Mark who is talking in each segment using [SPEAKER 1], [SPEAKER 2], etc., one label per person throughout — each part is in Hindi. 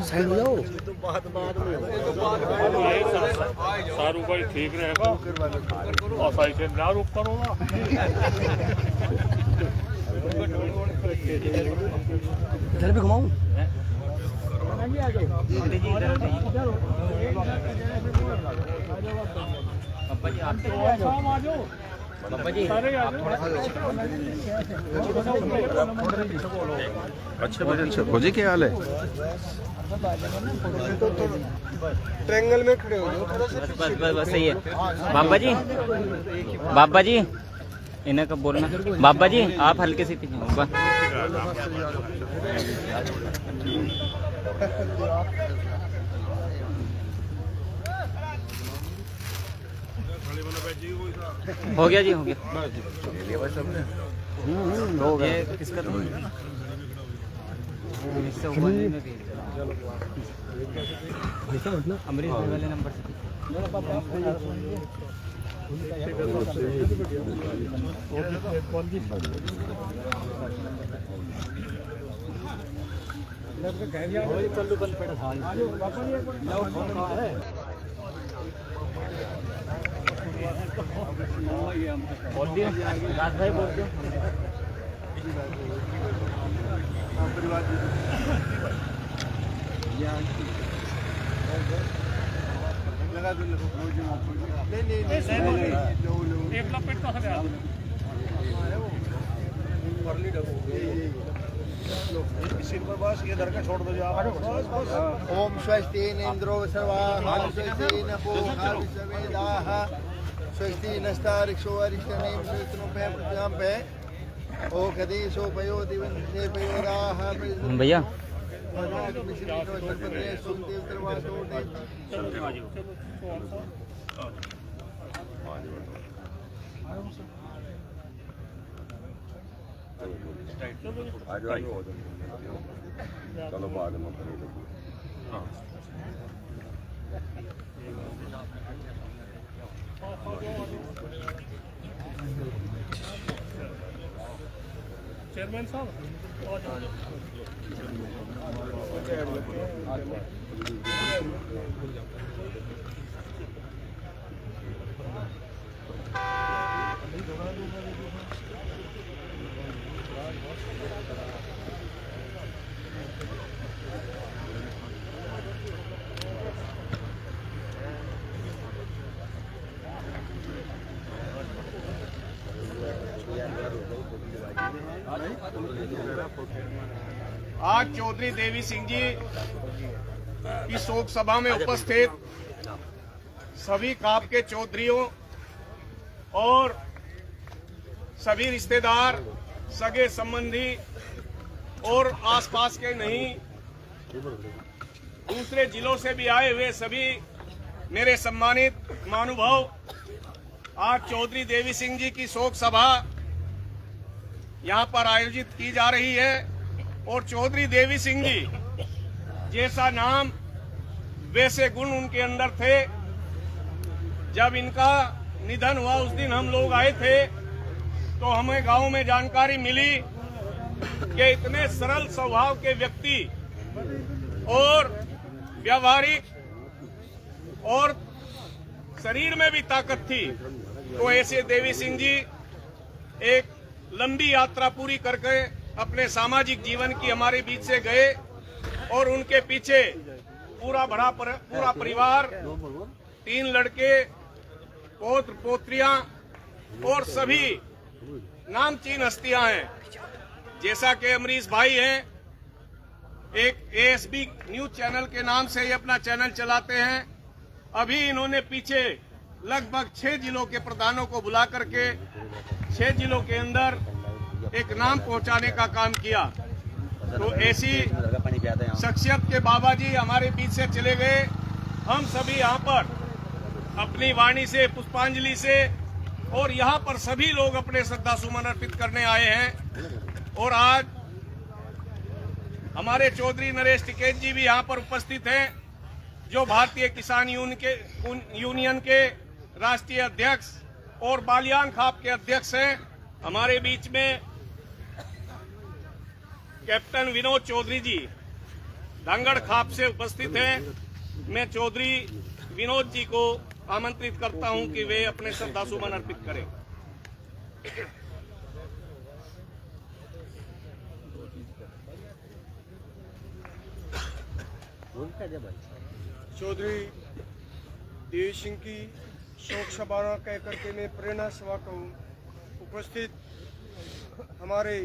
[SPEAKER 1] साइड हो जाओ।
[SPEAKER 2] सारू भाई ठीक रहेगा और साइकिल ना रुक करो ना।
[SPEAKER 1] इधर भी घुमाऊं।
[SPEAKER 3] अच्छा भाई अच्छा खोजी क्या हाल है?
[SPEAKER 4] ट्रायंगल में खड़े हो जाओ।
[SPEAKER 5] बस सही है। बाबा जी इन्हें कब बोलना। बाबा जी आप हल्के से पीछे हो बस। हो गया जी हो गया। ये किसका था? इससे हुआ नहीं ना। अमरीश भाई वाले नंबर से बोल दियो राज भाई बोल दियो।
[SPEAKER 2] एक लपेट कहाँ गया?
[SPEAKER 4] ये धर के छोड़ दो जाओ।
[SPEAKER 6] ओम स्वस्ति इंद्रो सर्वाः स्वस्ति नपो वेदाः स्वस्ति नस्तारिक्षो अरिष्टनेम स्वस्तिनोपय प्रजाम पे ओ कदेशो पयोति वंदे पयोदाः
[SPEAKER 5] भैया
[SPEAKER 3] चलो बाद में
[SPEAKER 2] चेयरमैन साहब
[SPEAKER 4] आज चौधरी देवी सिंह जी की शोक सभा में उपस्थित सभी काप के चौधरियों और सभी रिश्तेदार सगे संबंधी और आसपास के नहीं दूसरे जिलों से भी आए हुए सभी मेरे सम्मानित महानुभाव, आज चौधरी देवी सिंह जी की शोक सभा यहाँ पर आयोजित की जा रही है और चौधरी देवी सिंह जी जैसा नाम वैसे गुण उनके अंदर थे। जब इनका निधन हुआ उस दिन हम लोग आए थे तो हमें गांव में जानकारी मिली कि इतने सरल स्वभाव के व्यक्ति और व्यावहारिक और शरीर में भी ताकत थी। तो ऐसे देवी सिंह जी एक लंबी यात्रा पूरी करके अपने सामाजिक जीवन की हमारे बीच से गए और उनके पीछे पूरा परिवार, 3 लड़के, पौत्र पोत्रियां और सभी नामचीन हस्तियां हैं। जैसा कि अमरीश भाई हैं, एक ASB न्यूज चैनल के नाम से ही अपना चैनल चलाते हैं। अभी इन्होंने पीछे लगभग 6 जिलों के प्रधानों को बुला करके 6 जिलों के अंदर एक नाम पहुंचाने का काम किया। तो ऐसी शख्सियत के बाबा जी हमारे बीच से चले गए। हम सभी यहाँ पर अपनी वाणी से, पुष्पांजलि से और यहाँ पर सभी लोग अपने श्रद्धा सुमन अर्पित करने आए हैं। और आज हमारे चौधरी नरेश टिकैत जी भी यहाँ पर उपस्थित हैं, जो भारतीय किसान यूनियन के राष्ट्रीय अध्यक्ष और बालियान खाप के अध्यक्ष हैं। हमारे बीच में कैप्टन विनोद चौधरी जी धांगड़ खाप से उपस्थित हैं, मैं चौधरी विनोद जी को आमंत्रित करता हूं कि वे अपने श्रद्धासुमन अर्पित करें।
[SPEAKER 6] चौधरी देवी सिंह की शोक सभा कह करके मैं प्रेरणा सभा कहूँ। उपस्थित हमारे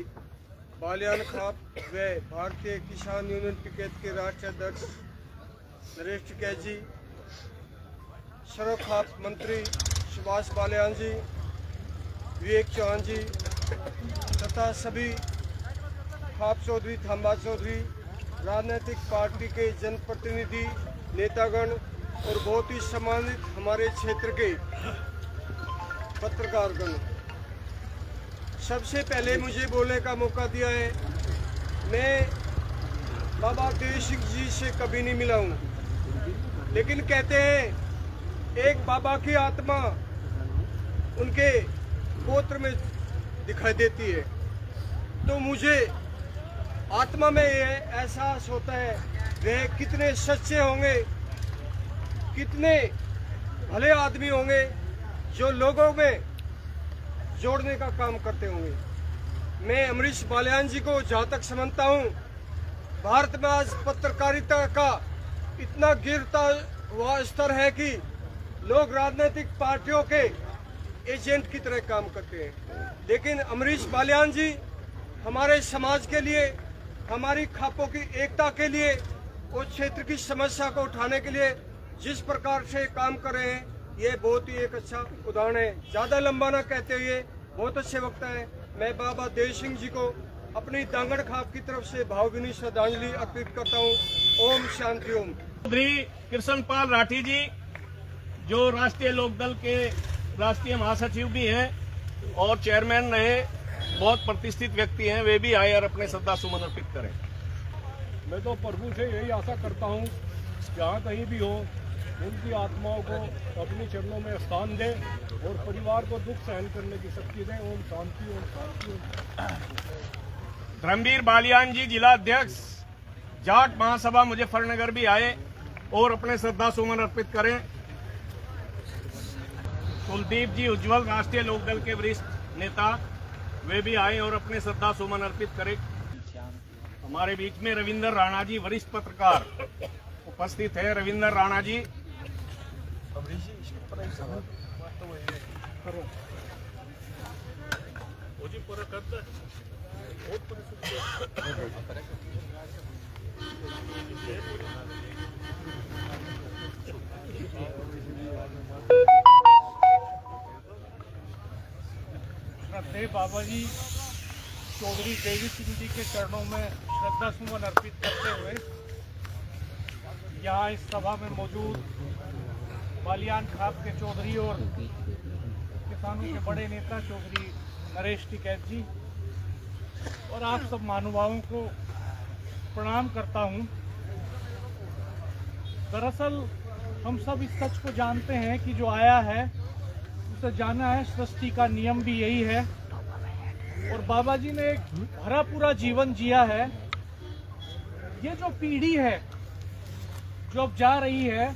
[SPEAKER 6] बालियान खाप व भारतीय किसान यूनियन टिकैत के राष्ट्रीय अध्यक्ष नरेश टिकैत जी, सर्व खाप मंत्री सुभाष बालियान जी, विवेक चौहान जी तथा सभी खाप चौधरी, थांबा चौधरी, राजनीतिक पार्टी के जनप्रतिनिधि, नेतागण और बहुत ही सम्मानित हमारे क्षेत्र के पत्रकारगण, सबसे पहले मुझे बोलने का मौका दिया है। मैं बाबा देवी सिंह जी से कभी नहीं मिला हूँ, लेकिन कहते हैं एक बाबा की आत्मा उनके गोत्र में दिखाई देती है। तो मुझे आत्मा में ये एहसास होता है वे कितने सच्चे होंगे, कितने भले आदमी होंगे जो लोगों में जोड़ने का काम करते होंगे। मैं अमरीश बालियान जी को जहाँ तक समझता हूँ, भारत में आज पत्रकारिता का इतना गिरता हुआ स्तर है कि लोग राजनीतिक पार्टियों के एजेंट की तरह काम करते हैं, लेकिन अमरीश बालियान जी हमारे समाज के लिए, हमारी खापों की एकता के लिए, उस क्षेत्र की समस्या को उठाने के लिए जिस प्रकार से काम कर रहे हैं, ये बहुत ही एक अच्छा उदाहरण है। ज्यादा लंबा ना कहते हुए बहुत अच्छे वक्त है, मैं बाबा देवी सिंह जी को अपनी दांगड़ खाप की तरफ से भावभीनी श्रद्धांजलि अर्पित करता हूँ। ओम शांति ओम।
[SPEAKER 4] चौधरी कृष्णपाल राठी जी, जो राष्ट्रीय लोकदल के राष्ट्रीय महासचिव भी हैं और चेयरमैन रहे, बहुत प्रतिष्ठित व्यक्ति हैं, वे भी आए और अपने श्रद्धा सुमन अर्पित करें।
[SPEAKER 2] मैं तो प्रभु से यही आशा करता हूँ, जहाँ कहीं भी हो उनकी आत्माओं को अपने चरणों में स्थान दे और परिवार को दुख सहन करने की शक्ति दे। ओम शांति ओम शांति ओम।
[SPEAKER 4] धर्मवीर बालियान जी, जिला अध्यक्ष जाट महासभा मुजफ्फरनगर भी आए और अपने श्रद्धा सुमन अर्पित करें। कुलदीप जी उज्जवल, राष्ट्रीय लोकदल के वरिष्ठ नेता, वे भी आए और अपने श्रद्धा सुमन अर्पित करें। हमारे बीच में रविंदर राणा जी, वरिष्ठ पत्रकार उपस्थित है। रविंदर राणा जी,
[SPEAKER 2] श्रद्धेय बाबा जी चौधरी देवी सिंह जी के चरणों में श्रद्धा सुमन अर्पित करते हुए यहाँ इस सभा में मौजूद बालियान खाप के चौधरी और किसानों के बड़े नेता चौधरी नरेश टिकैत जी और आप सब महानुभावों को प्रणाम करता हूँ। दरअसल हम सब इस सच को जानते हैं कि जो आया है उसे जाना है, सृष्टि का नियम भी यही है और बाबा जी ने एक भरा पूरा जीवन जिया है। ये जो पीढ़ी है जो अब जा रही है,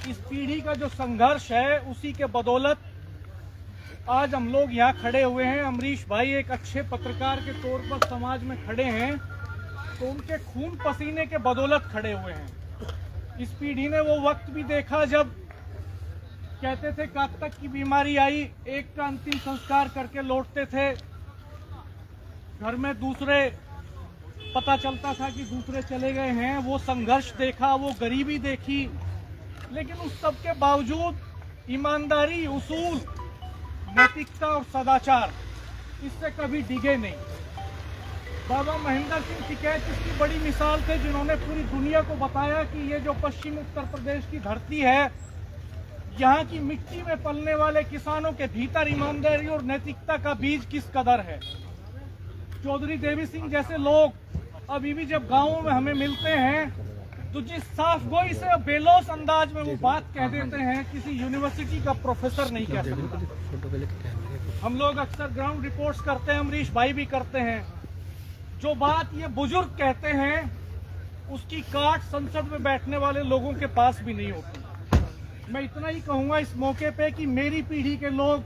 [SPEAKER 2] इस पीढ़ी का जो संघर्ष है, उसी के बदौलत आज हम लोग यहाँ खड़े हुए हैं। अमरीश भाई एक अच्छे पत्रकार के तौर पर समाज में खड़े हैं, तो उनके खून पसीने के बदौलत खड़े हुए हैं। इस पीढ़ी ने वो वक्त भी देखा जब कहते थे कब तक की बीमारी आई, एक का अंतिम संस्कार करके लौटते थे, घर में दूसरे पता चलता था कि दूसरे चले गए हैं। वो संघर्ष देखा, वो गरीबी देखी, लेकिन उस सब के बावजूद ईमानदारी, उसूल, नैतिकता और सदाचार इससे कभी डिगे नहीं। बाबा महेंद्र सिंह टिकैत इसकी बड़ी मिसाल थे, जिन्होंने पूरी दुनिया को बताया कि ये जो पश्चिम उत्तर प्रदेश की धरती है, यहाँ की मिट्टी में पलने वाले किसानों के भीतर ईमानदारी और नैतिकता का बीज किस कदर है। चौधरी देवी सिंह जैसे लोग अभी भी जब गांवों में हमें मिलते हैं तो जिस साफ गोई से बेलोस अंदाज में वो बात कह देते हैं, किसी यूनिवर्सिटी का प्रोफेसर नहीं कह सकता। हम लोग अक्सर ग्राउंड रिपोर्ट्स करते हैं, अमरीश भाई भी करते हैं। जो बात ये बुजुर्ग कहते हैं उसकी काट संसद में बैठने वाले लोगों के पास भी नहीं होती। मैं इतना ही कहूंगा इस मौके पे कि मेरी पीढ़ी के लोग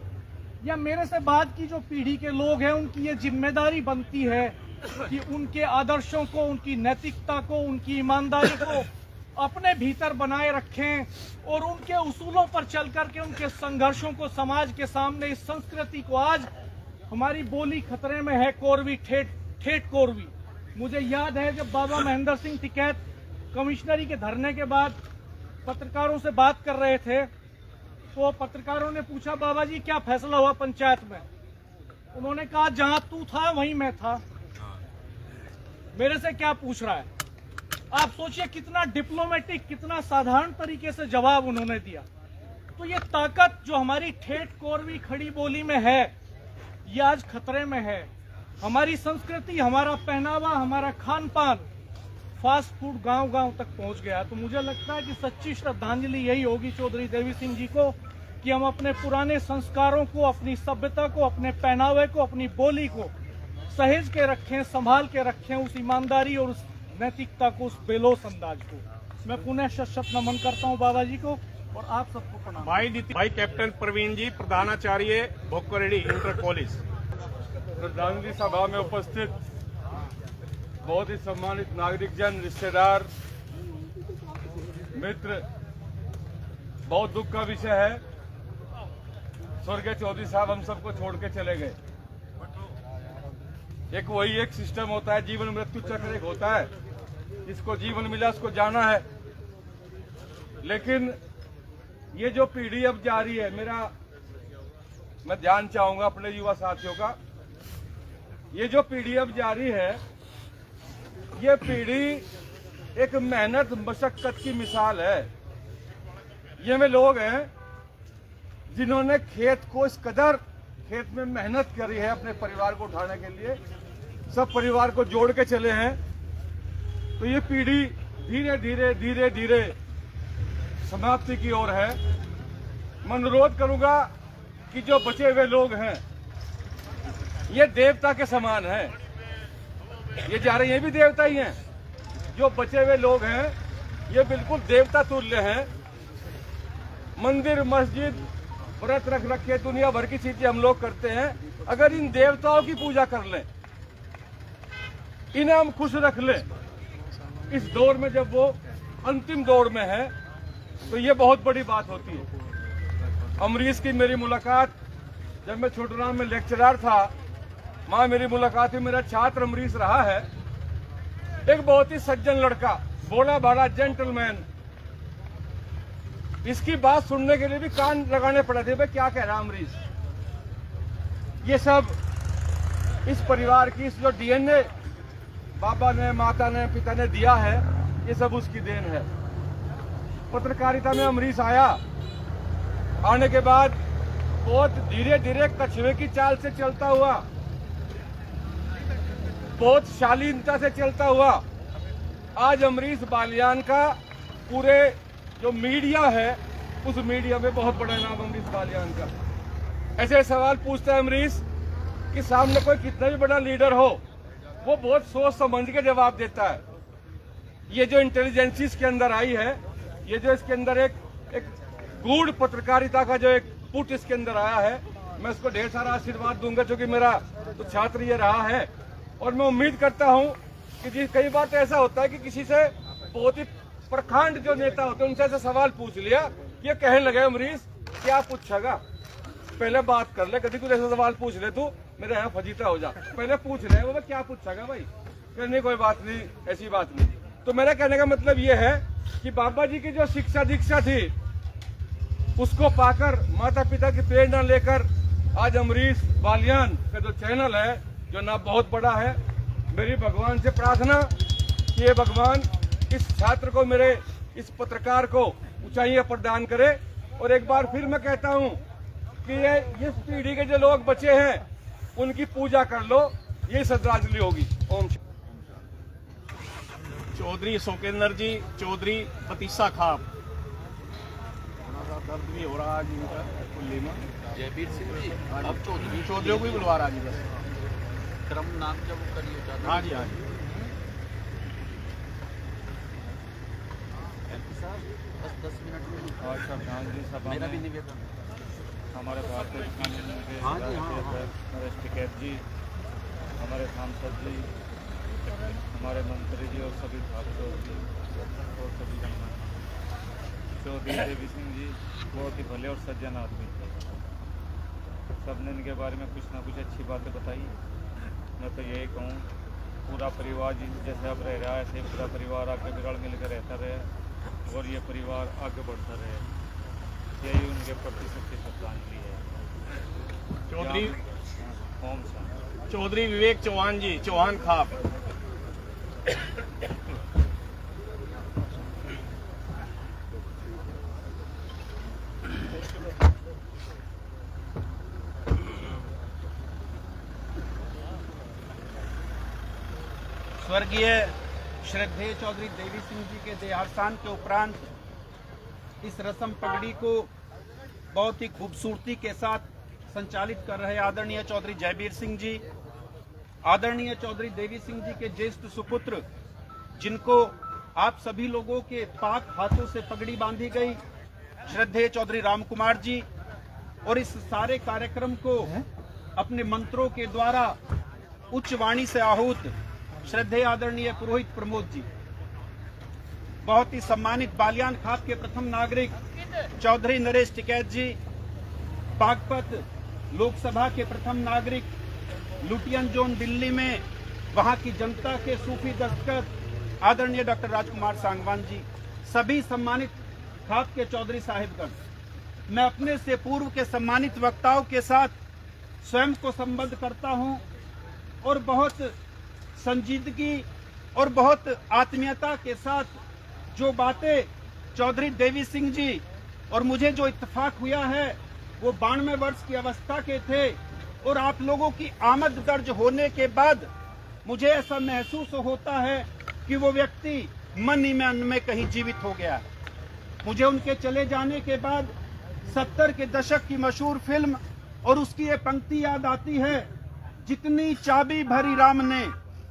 [SPEAKER 2] या मेरे से बाद की जो पीढ़ी के लोग हैं, उनकी ये जिम्मेदारी बनती है कि उनके आदर्शों को, उनकी नैतिकता को, उनकी ईमानदारी को अपने भीतर बनाए रखें और उनके उसूलों पर चल करके उनके संघर्षों को समाज के सामने, इस संस्कृति को, आज हमारी बोली खतरे में है, कोरवी, ठेठ कोरवी। मुझे याद है जब बाबा महेंद्र सिंह टिकैत कमिश्नरी के धरने के बाद पत्रकारों से बात कर रहे थे, तो पत्रकारों ने पूछा, बाबा जी क्या फैसला हुआ पंचायत में? उन्होंने कहा, जहां तू था वहीं मैं था, मेरे से क्या पूछ रहा है? आप सोचिए कितना डिप्लोमेटिक, कितना साधारण तरीके से जवाब उन्होंने दिया। तो ये ताकत जो हमारी ठेठ कोरवी खड़ी बोली में है, ये आज खतरे में है। हमारी संस्कृति, हमारा पहनावा, हमारा खान पान फास्ट फूड गांव-गांव तक पहुंच गया। तो मुझे लगता है कि सच्ची श्रद्धांजलि यही होगी चौधरी देवी सिंह जी को कि हम अपने पुराने संस्कारों को, अपनी सभ्यता को, अपने पहनावे को, अपनी बोली को सहेज के रखें, संभाल के रखें, उस ईमानदारी और उस नैतिकता को, उस बेलोस अंदाज को। मैं पुनः शत नमन करता हूं बाबा जी को और आप सबको प्रणाम।
[SPEAKER 4] भाई कैप्टन प्रवीण जी, प्रधानाचार्य भोकरेडी इंटर कॉलेज।
[SPEAKER 7] श्रद्धांजलि सभा में उपस्थित बहुत ही सम्मानित नागरिक जन, रिश्तेदार, मित्र, बहुत दुख का विषय है। स्वर्गीय चौधरी साहब हम सबको छोड़ के चले गए। एक सिस्टम होता है, जीवन मृत्यु चक्र एक होता है, इसको जीवन मिला उसको जाना है। लेकिन ये जो पीढ़ी अब जा रही है, मैं ध्यान चाहूंगा अपने युवा साथियों का, ये जो पीढ़ी अब जा रही है, ये पीढ़ी एक मेहनत मशक्कत की मिसाल है। ये वे लोग हैं जिन्होंने खेत को इस कदर, खेत में मेहनत करी है अपने परिवार को उठाने के लिए, सब परिवार को जोड़ के चले हैं। तो ये पीढ़ी धीरे धीरे समाप्ति की ओर है। मैं अनुरोध करूंगा कि जो बचे हुए लोग हैं ये देवता के समान हैं। ये जा रहे, ये भी देवता ही हैं। जो बचे हुए लोग हैं ये बिल्कुल देवता तुल्य हैं। मंदिर, मस्जिद, व्रत रख के दुनिया भर की चीजें हम लोग करते हैं। अगर इन देवताओं की पूजा कर लें, इन्हें हम खुश रख लें इस दौर में, जब वो अंतिम दौर में है, तो ये बहुत बड़ी बात होती है। अमरीश की मेरी मुलाकात जब मैं छोटराम में लेक्चरर था, वहां मेरी मुलाकात हुई। मेरा छात्र अमरीश रहा है, एक बहुत ही सज्जन लड़का, भोला भाला जेंटलमैन। इसकी बात सुनने के लिए भी कान लगाने पड़े थे, भाई क्या कह रहा अमरीश। ये सब इस परिवार की, इस जो डीएनए बाबा ने, माता ने, पिता ने दिया है, ये सब उसकी देन है। पत्रकारिता में अमरीश आया, आने के बाद बहुत धीरे धीरे कछुए की चाल से चलता हुआ, बहुत शालीनता से चलता हुआ आज अमरीश बालियान का पूरे जो मीडिया है, उस मीडिया में बहुत बड़ा नाम अमरीश बालियान का। ऐसे सवाल पूछता है अमरीश कि सामने कोई कितना भी बड़ा लीडर हो, वो बहुत सोच समझ के जवाब देता है। ये जो इंटेलिजेंस इसके अंदर आई है, ये जो इसके अंदर एक गूढ़ पत्रकारिता का जो एक पुट इसके अंदर आया है, मैं उसको ढेर सारा आशीर्वाद दूंगा, क्योंकि मेरा तो छात्र ये रहा है। और मैं उम्मीद करता हूं कि कई बार तो ऐसा होता है कि किसी से बहुत ही प्रखंड जो नेता होते हैं उनसे ऐसा सवाल पूछ लिया, ये कहने लगे अमरीश क्या पूछेगा, पहले बात कर ले, कभी कुछ ऐसा सवाल पूछ ले तू, मेरे यहाँ फजीता हो जा, पहले पूछ ले वो क्या पूछेगा भाई, कहने कोई बात नहीं, ऐसी बात नहीं। तो मेरा कहने का मतलब ये है कि बाबा जी की जो शिक्षा दीक्षा थी, उसको पाकर, माता पिता की प्रेरणा लेकर आज अमरीश बालियान का जो चैनल है, जो नाम बहुत बड़ा है, मेरी भगवान से प्रार्थना कि ये भगवान इस छात्र को, मेरे इस पत्रकार को ऊंचाइयां प्रदान करे। और एक बार फिर मैं कहता हूं कि ये इस पीढ़ी के जो लोग बचे हैं उनकी पूजा कर लो, ये श्रद्धांजलि होगी। ओम।
[SPEAKER 4] चौधरी सुकेंद्र जी, चौधरी पतीसा खाप, दर्द भी हो रहा है इनका कुल्ली में।
[SPEAKER 3] जयवीर सिंह जी, अब
[SPEAKER 4] चौधरी को ही बुलवा रहा जी, बस
[SPEAKER 3] क्रम नाम जब करिए।
[SPEAKER 4] हाँ जी, हाँ जी।
[SPEAKER 3] 10 मिनट में
[SPEAKER 2] आज श्रद्धांजलि सभा
[SPEAKER 3] मेरा भी
[SPEAKER 2] में
[SPEAKER 3] निवेदन
[SPEAKER 2] हमारे भारतीय किसान यूनियन के राष्ट्रीय अध्यक्ष नरेश टिकैत जी, हमारे सांसद जी, हमारे मंत्री जी और सभी भागवत जी और सभी चौधरी देवी सिंह जी बहुत ही भले और सज्जन आदमी थे। सबने इनके बारे में कुछ ना कुछ अच्छी बातें बताई। मैं तो यही कहूँ, पूरा परिवार जैसे अब रह रहा है ऐसे पूरा परिवार आगे बिगड़ मिलकर रहता रहे और ये परिवार आगे बढ़ता रहे, यही उनके प्रति सच्ची श्रद्धांजलि है।
[SPEAKER 4] चौधरी
[SPEAKER 2] ओम शांति।
[SPEAKER 4] चौधरी विवेक चौहान जी, चौहान खाप।
[SPEAKER 8] स्वर्गीय श्रद्धेय चौधरी देवी सिंह जी के देहावसान के उपरांत इस रस्म पगड़ी को बहुत ही खूबसूरती के साथ संचालित कर रहे आदरणीय चौधरी जयवीर सिंह जी, आदरणीय चौधरी देवी सिंह जी के ज्येष्ठ सुपुत्र, जिनको आप सभी लोगों के पाक हाथों से पगड़ी बांधी गई, श्रद्धेय चौधरी राम कुमार जी, और इस सारे कार्यक्रम को अपने मंत्रों के द्वारा उच्च वाणी से आहूत श्रद्धेय आदरणीय पुरोहित प्रमोद जी, बहुत ही सम्मानित बालियान खाप के प्रथम नागरिक चौधरी नरेश टिकैत जी, बागपत लोकसभा के प्रथम नागरिक लुटियन जोन दिल्ली में वहां की जनता के सूफी दस्तखत आदरणीय डॉक्टर राजकुमार सांगवान जी, सभी सम्मानित खाप के चौधरी साहिबगण। मैं अपने से पूर्व के सम्मानित वक्ताओं के साथ स्वयं को संबद्ध करता हूं और बहुत संजीदगी और बहुत आत्मीयता के साथ जो बातें चौधरी देवी सिंह जी और मुझे जो इत्तेफाक हुआ है, वो 92 वर्ष की अवस्था के थे और आप लोगों की आमद दर्ज होने के बाद मुझे ऐसा महसूस होता है कि वो व्यक्ति मन ही मन में कहीं जीवित हो गया है। मुझे उनके चले जाने के बाद 70 के दशक की मशहूर फिल्म और उसकी ये पंक्ति याद आती है, जितनी चाबी भरी राम ने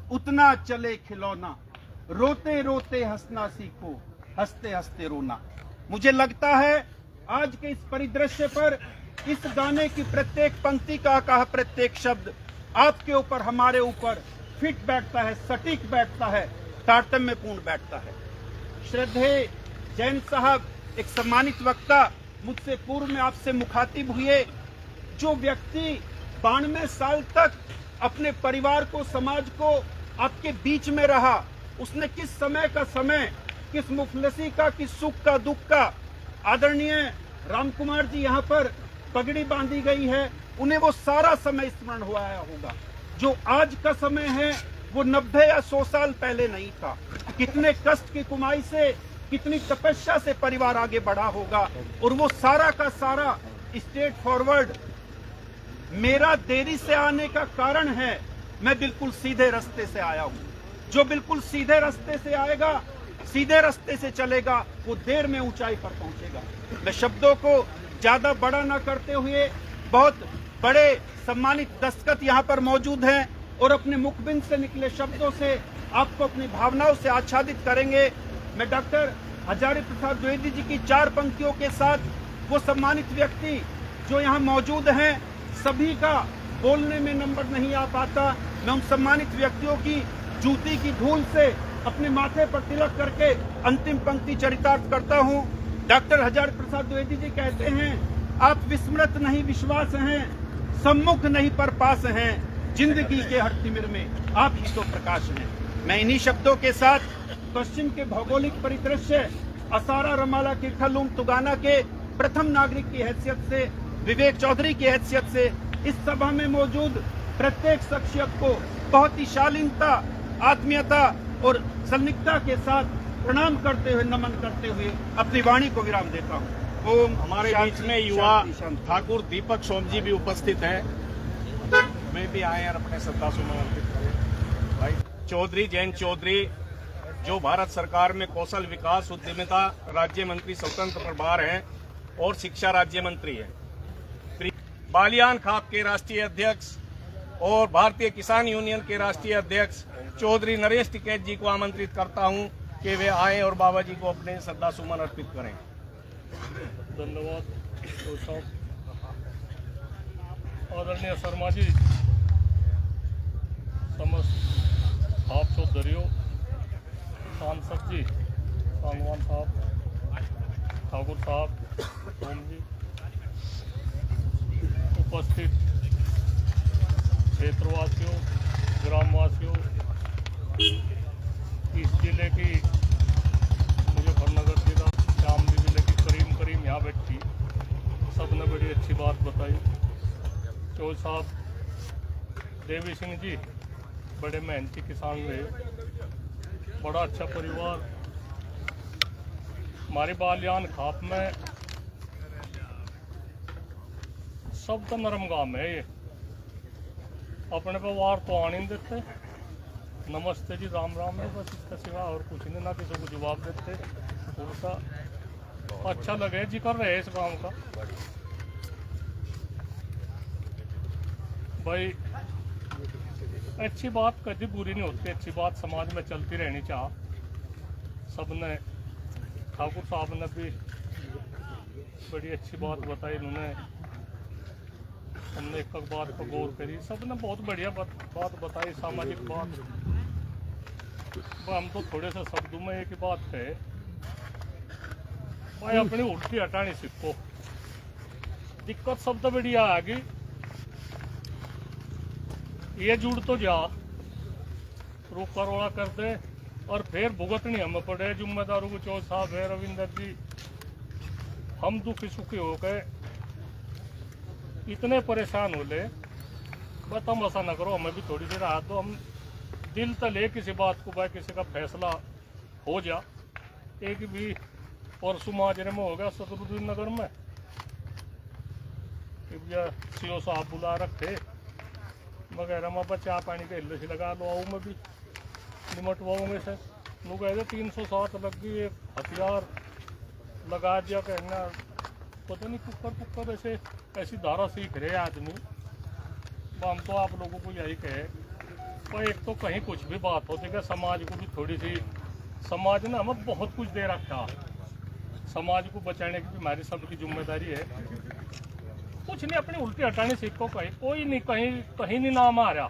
[SPEAKER 8] उतना चले खिलौना, रोते रोते हंसना सीखो, हंसते हंसते रोना। मुझे लगता है आज के इस परिदृश्य पर इस गाने की प्रत्येक पंक्ति का कहा प्रत्येक शब्द आपके ऊपर, हमारे ऊपर फिट बैठता है, सटीक बैठता है, तारतम्यपूर्ण बैठता है। श्रद्धेय जैन साहब, एक सम्मानित वक्ता, मुझसे पूर्व में आपसे मुखातिब हुए। जो व्यक्ति 92 साल तक अपने परिवार को, समाज को आपके बीच में रहा, उसने किस समय का समय, किस मुफलसी का, किस सुख का, दुख का। आदरणीय राम कुमार जी यहाँ पर पगड़ी बांधी गई है, उन्हें वो सारा समय स्मरण हुआ होगा। जो आज का समय है वो 90 या 100 साल पहले नहीं था। कितने कष्ट की कमाई से, कितनी तपस्या से परिवार आगे बढ़ा होगा, और वो सारा का सारा स्ट्रेट फॉरवर्ड। मेरा देरी से आने का कारण है, मैं बिल्कुल सीधे रास्ते से आया हूँ। जो बिल्कुल सीधे रास्ते से आएगा, सीधे रास्ते से चलेगा, वो देर में ऊंचाई पर पहुंचेगा। मैं शब्दों को ज्यादा बड़ा न करते हुए, बहुत बड़े सम्मानित दस्तखत यहाँ पर मौजूद हैं और अपने मुखबिंद से निकले शब्दों से आपको अपनी भावनाओं से आच्छादित करेंगे। मैं डॉक्टर हजारी प्रसाद द्विवेदी जी की 4 पंक्तियों के साथ वो सम्मानित व्यक्ति जो यहाँ मौजूद हैं, सभी का बोलने में नंबर नहीं आ पाता। मैं उन सम्मानित व्यक्तियों की जूती की धूल से अपने माथे पर तिलक करके अंतिम पंक्ति चरितार्थ करता हूँ। डॉक्टर हजारी प्रसाद द्विवेदी जी कहते हैं, आप विस्मृत नहीं विश्वास हैं, सम्मुख नहीं पर पास हैं, जिंदगी के हर तिमिर में आप ही तो प्रकाश हैं। मैं इन्हीं शब्दों के साथ पश्चिम के भौगोलिक परिदृश्य, असारा रमाला किरथलूम तुगाना के प्रथम नागरिक की हैसियत से, विवेक चौधरी की हैसियत से, इस सभा में मौजूद प्रत्येक शख्सियत को बहुत ही शालीनता, आत्मीयता और सन्निग्धता के साथ प्रणाम करते हुए, नमन करते हुए अपनी वाणी को विराम देता हूँ। ओम।
[SPEAKER 4] हमारे बीच में युवा ठाकुर दीपक सोम जी भी उपस्थित हैं। मैं भी आए और अपने श्रद्धा सुमन अर्पित करें। भाई चौधरी जैन चौधरी, जो भारत सरकार में कौशल विकास, उद्यमिता राज्य मंत्री स्वतंत्र प्रभार हैं और शिक्षा राज्य मंत्री हैं। बालियान खाप के राष्ट्रीय अध्यक्ष और भारतीय किसान यूनियन के राष्ट्रीय अध्यक्ष चौधरी नरेश टिकैत जी को आमंत्रित करता हूं कि वे आए और बाबा जी को अपने श्रद्धा सुमन अर्पित करें।
[SPEAKER 2] धन्यवाद साहब। आदरणीय शर्मा जी, समस्त आप चौधरियों, सांसद जी, सांगवान साहब, ठाकुर साहब, सोम जी, उपस्थित क्षेत्रवासियों, ग्रामवासियों, इस जिले की मुजफ्फरनगर जिला शामली जिले की करीम यहाँ बैठी, सबने बड़ी अच्छी बात बताई। चौल साहब देवी सिंह जी बड़े मेहनती किसान रहे, बड़ा अच्छा परिवार। हमारी बालियान खाप में शब्द नरम गांव है ये, अपने पे वार तो आने नहीं देते। नमस्ते जी, राम राम है, बस इसका सिवा और कुछ नहीं, ना किसी को जवाब देते। उनका अच्छा लगे जिक्र रहे इस गांव का। भाई अच्छी बात कभी बुरी नहीं होती, अच्छी बात समाज में चलती रहनी चाहिए। सबने, ठाकुर साहब ने भी बड़ी अच्छी बात बताई, इन्होंने हमने एक बात पर गौर करी, सबने बहुत बढ़िया बात बताई, सामाजिक बात। हम तो थोड़े से शब्दों में एक ही बात कहे, भाई अपनी उल्टी हटानी सीखो। दिक्कत सबसे बढ़िया आ गई, ये जुड़ तो जा, रोका रोड़ा कर दे और फिर भुगतनी हमें पड़े जिम्मेदारों को। चौथ साहब है, रविंदर जी, हम दुखी सुखी हो गए, इतने परेशान हो ले, बस हम ऐसा न करो, हमें भी थोड़ी सी राहत दो। हम दिल तले किसी बात को, भाई किसी का फैसला हो जा। एक भी परसों माजरे में हो गया सदरुद्दीन नगर में, सीओ साहब बुला रखे वगैरह में, बच्चा पानी के हिल्ले से लगा लो, मैं भी निमटवाऊंगे से लोग कहते 307 लग गई, एक हथियार लगा दिया, कहना पता नहीं कुकर ऐसी धारा सीख रहे आदमी। हम तो आप लोगों को यही कहे, पर एक तो कहीं कुछ भी बात होती है, समाज को भी थोड़ी सी, समाज ने हमें बहुत कुछ दे रखा, समाज को बचाने की भी हमारी सबकी जिम्मेदारी है। कुछ नहीं, अपनी उल्टी हटाने सीखो, कहीं कोई नहीं, कहीं नहीं नाम आ रहा,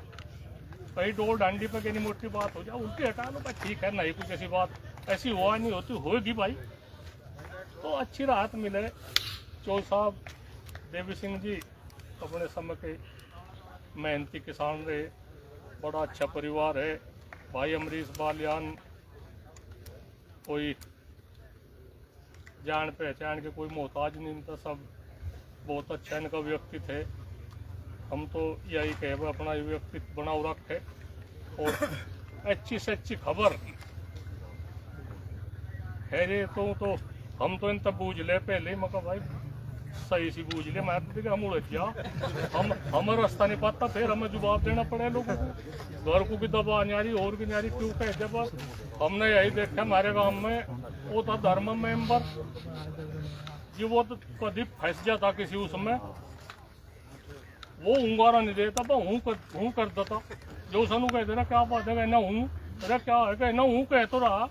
[SPEAKER 2] कहीं डोर डांडी पे कहीं मोटी बात हो जाए, उल्टी हटा लो भाई, ठीक है, नहीं कुछ ऐसी बात ऐसी हुआ नहीं होती, होगी भाई तो अच्छी राहत मिले। चौल साहब देवी सिंह जी अपने समय के मेहनती किसान रहे, बड़ा अच्छा परिवार है। भाई अमरीश बालियान कोई जान पहचान के कोई मोहताज नहीं था, सब बहुत अच्छा इनका व्यक्ति थे। हम तो यही कहे अपना व्यक्तित्व बनाओ रखे और अच्छी से अच्छी खबर है रे, तो हम तो इन तब बूझ ले पहले ही, मका भाई सही सी बूझ ले, मैं तो हम उड़ जा, हमें रास्ता नहीं पाता, फिर हमें जवाब देना पड़े लोगों को। घर को भी दबा न्यारी और भी न्यारी क्यों कहे। जब हमने यही देखा हमारे गांव में, वो था धर्म मेंबर जी, वो तो कभी फंस जाता किसी उसमें, वो उंगारा नहीं देता, हूँ कर देता, जो सनू कहते ना क्या बात है, कहना हूँ, अरे क्या है, कहना हूँ कह तो रहा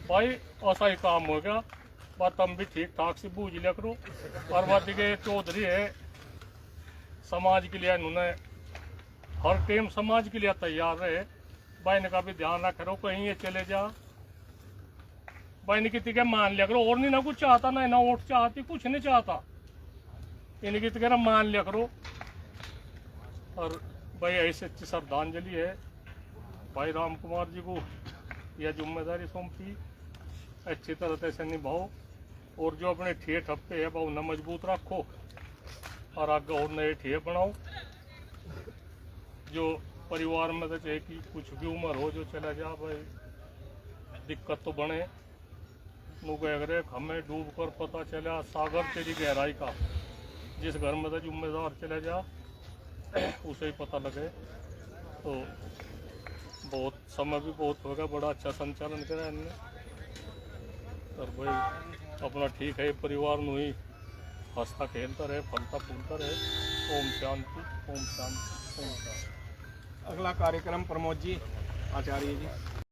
[SPEAKER 2] भाई, ऐसा ही काम हो गया। बात हम भी ठीक ठाक से बूझ लिया करो। और बात के चौधरी है, समाज के लिए इन्होंने हर टाइम समाज के लिए तैयार रहे, भाई ने का भी ध्यान रख करो, कहीं ये चले जा भाई ने कितने मान लिया करो, और नहीं ना कुछ चाहता, ना वोट चाहती, कुछ नहीं चाहता, इन्हें कितने मान लिया करो। और भाई ऐसी अच्छी श्रद्धांजलि है, भाई राम कुमार जी को यह जिम्मेदारी सौंपी, अच्छी तरह से निभाओ और जो अपने ठेठ ठप्पे है वह उन्हें मजबूत रखो और आगे और नए ठेठ बनाओ। जो परिवार में तो चाहे कि कुछ भी उम्र हो जो चला जा, भाई दिक्कत तो बने, अगर हमें डूब कर पता चला सागर तेरी गहराई का, जिस घर में तो जिम्मेदार चला जा उसे ही पता लगे। तो बहुत समय भी बहुत होगा, बड़ा अच्छा संचालन करा इनने, और भाई अपना ठीक है, परिवार में ही हंसता खेलता रहे, फलता फूलता रहे। ओम शांति, ओम शांति, ओम शांति।
[SPEAKER 4] अगला कार्यक्रम प्रमोद जी, आचार्य जी।